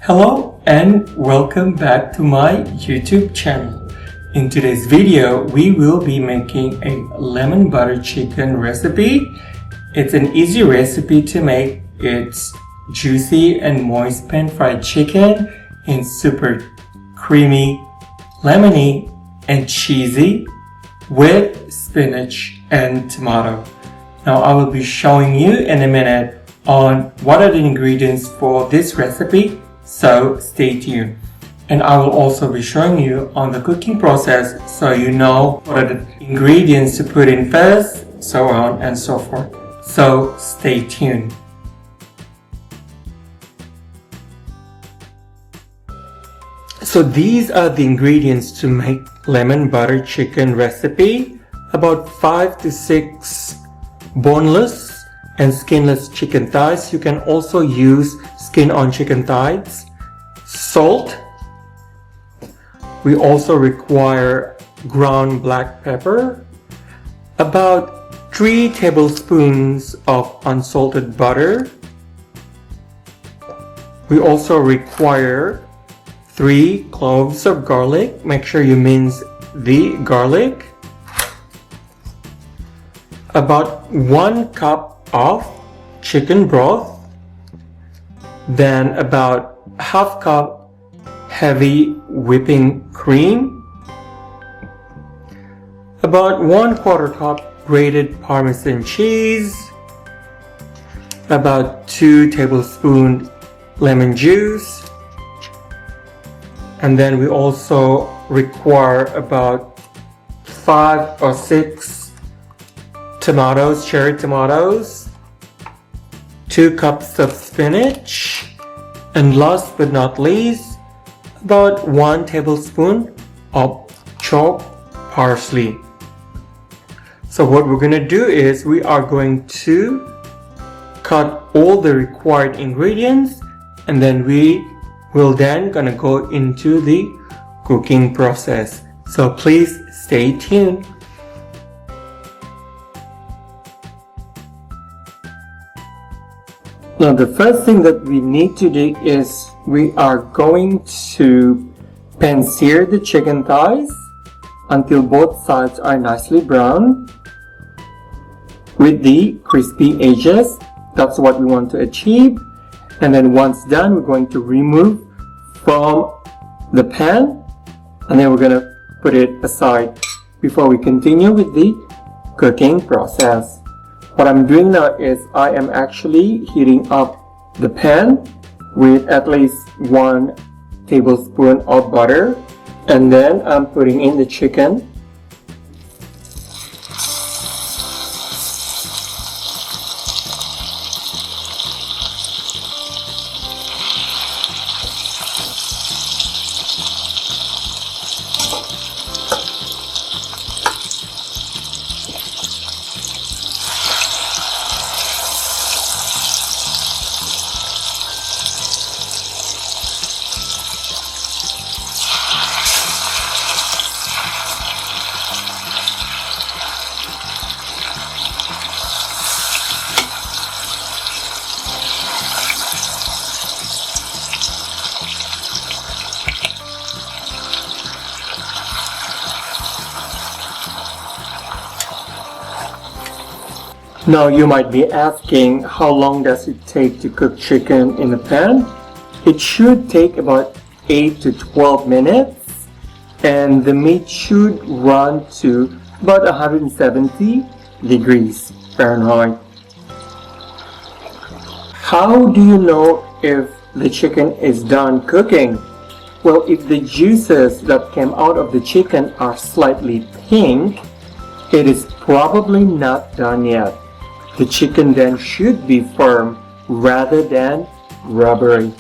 Hello and welcome back to my YouTube channel. In today's video, we will be making a lemon butter chicken recipe. It's an easy recipe to make. It's juicy and moist pan-fried chicken and super creamy, lemony, and cheesy with spinach and tomato. Now I will be showing you in a minute on what are the ingredients for this recipe, so stay tuned. And I will also be showing you on the cooking process so you know what are the ingredients to put in first, so on and so forth. So stay tuned. So these are the ingredients to make lemon butter chicken recipe. About 5 to 6 boneless and skinless chicken thighs. You can also use skin on chicken thighs. Salt. We also require ground black pepper. About 3 tablespoons of unsalted butter. We also require 3 cloves of garlic. Make sure you mince the garlic. About 1 cup of chicken broth. Then about half cup heavy whipping cream. About 1/4 cup grated Parmesan cheese. About 2 tablespoons lemon juice. And then we also require about 5 or 6 tomatoes, cherry tomatoes, 2 cups of spinach, and last but not least, about 1 tablespoon of chopped parsley. So what we're going to do is we are going to cut all the required ingredients, and then we will then gonna go into the cooking process. So please stay tuned. Now the first thing that we need to do is we are going to pan sear the chicken thighs until both sides are nicely brown with the crispy edges. That's what we want to achieve. And then once done, we're going to remove from the pan, and then we're going to put it aside before we continue with the cooking process. What I'm doing now is I am actually heating up the pan with at least 1 tablespoon of butter, and then I'm putting in the chicken. Now you might be asking, how long does it take to cook chicken in a pan? It should take about 8 to 12 minutes, and the meat should run to about 170 degrees Fahrenheit. How do you know if the chicken is done cooking? Well, if the juices that came out of the chicken are slightly pink, it is probably not done yet. The chicken then should be firm rather than rubbery.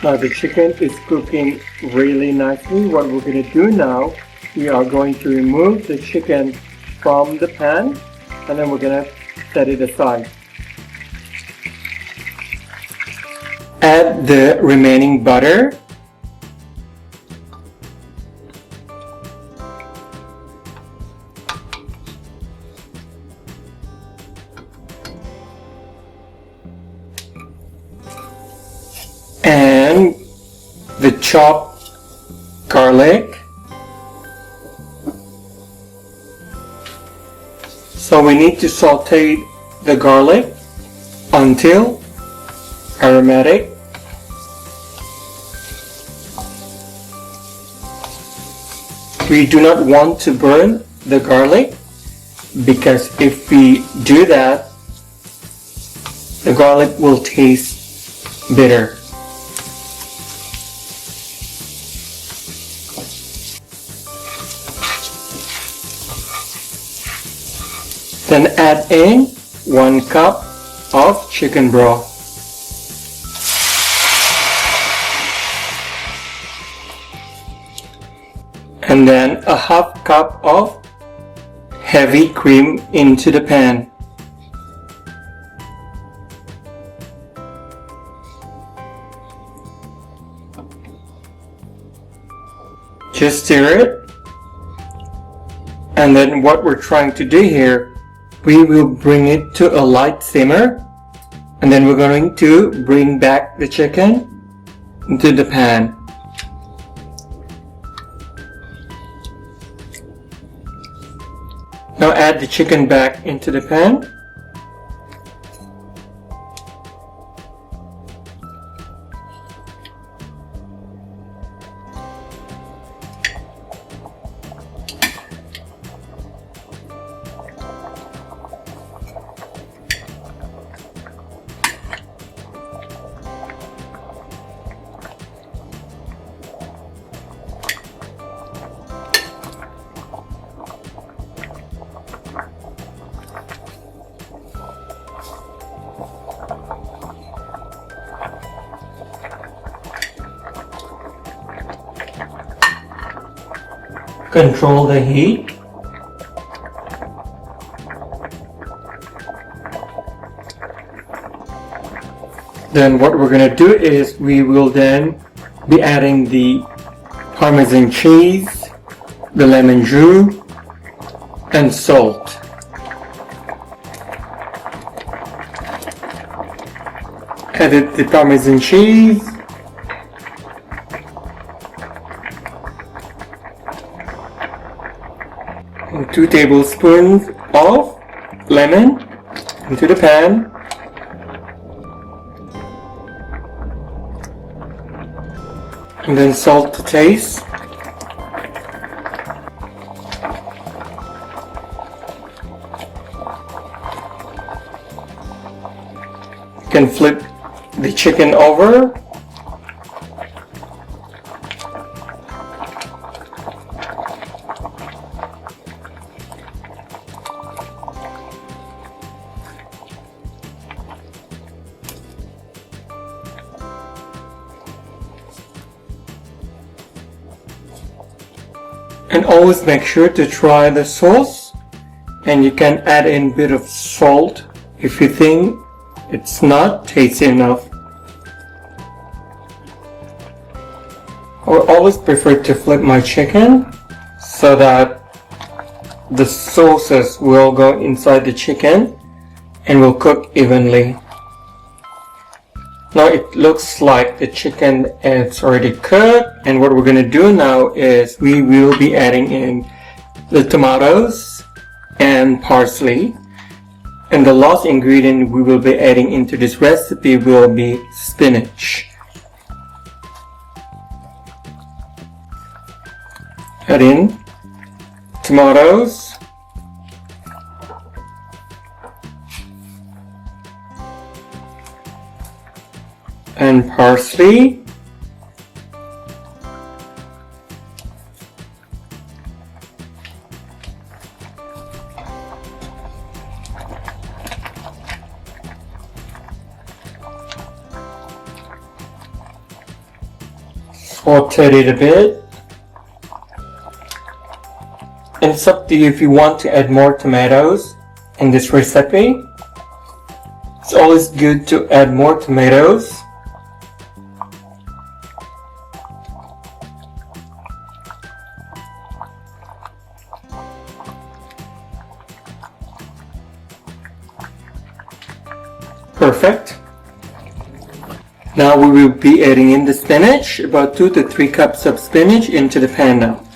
Now the chicken is cooking really nicely. What we're going to do now, we are going to remove the chicken from the pan and then we're going to set it aside. Add the remaining butter. And the chopped garlic. So we need to saute the garlic until aromatic. We do not want to burn the garlic because if we do that, the garlic will taste bitter. Then add in 1 cup of chicken broth. And then a half cup of heavy cream into the pan. Just stir it. And then what we're trying to do here, we will bring it to a light simmer and then we're going to bring back the chicken into the pan. Now add the chicken back into the pan. Control the heat. Then what we're going to do is we will then be adding the Parmesan cheese, the lemon jus, and salt. Added the Parmesan cheese. And 2 tablespoons of lemon into the pan. And then salt to taste. You can flip the chicken over. And always make sure to try the sauce, and you can add in a bit of salt if you think it's not tasty enough. I would always prefer to flip my chicken so that the sauces will go inside the chicken and will cook evenly. Now it looks like the chicken is already cooked, and what we're going to do now is we will be adding in the tomatoes and parsley, and the last ingredient we will be adding into this recipe will be spinach. Add in tomatoes, and parsley, rotate it a bit. And it's up to you if you want to add more tomatoes in this recipe. It's always good to add more tomatoes. Perfect. Now we will be adding in the spinach, about 2 to 3 cups of spinach into the pan now.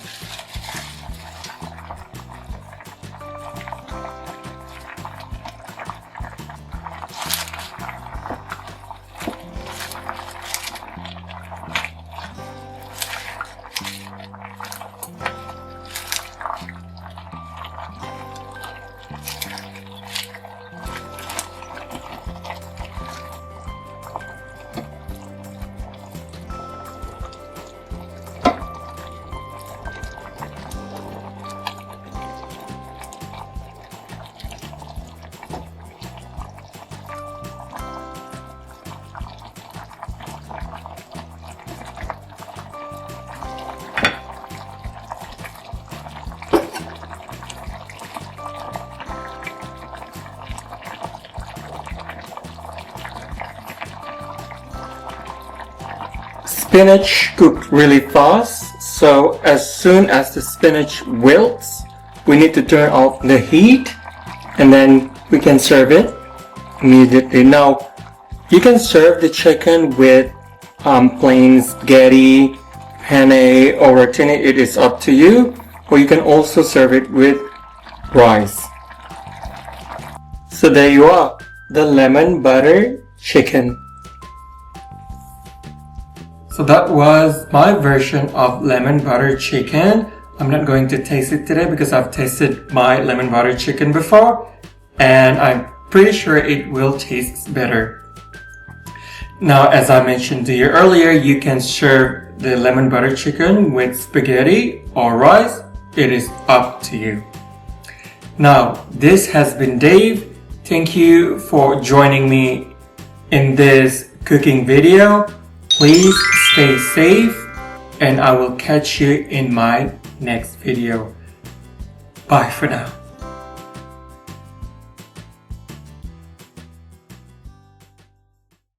Spinach cooked really fast, so as soon as the spinach wilts, we need to turn off the heat and then we can serve it immediately. Now, you can serve the chicken with plain spaghetti, penne, or rotini, it is up to you, or you can also serve it with rice. So there you are, the lemon butter chicken. So that was my version of lemon butter chicken. I'm not going to taste it today because I've tasted my lemon butter chicken before and I'm pretty sure it will taste better. Now, as I mentioned to you earlier, you can serve the lemon butter chicken with spaghetti or rice. It is up to you. Now, this has been Dave. Thank you for joining me in this cooking video. Please stay safe and I will catch you in my next video. Bye for now.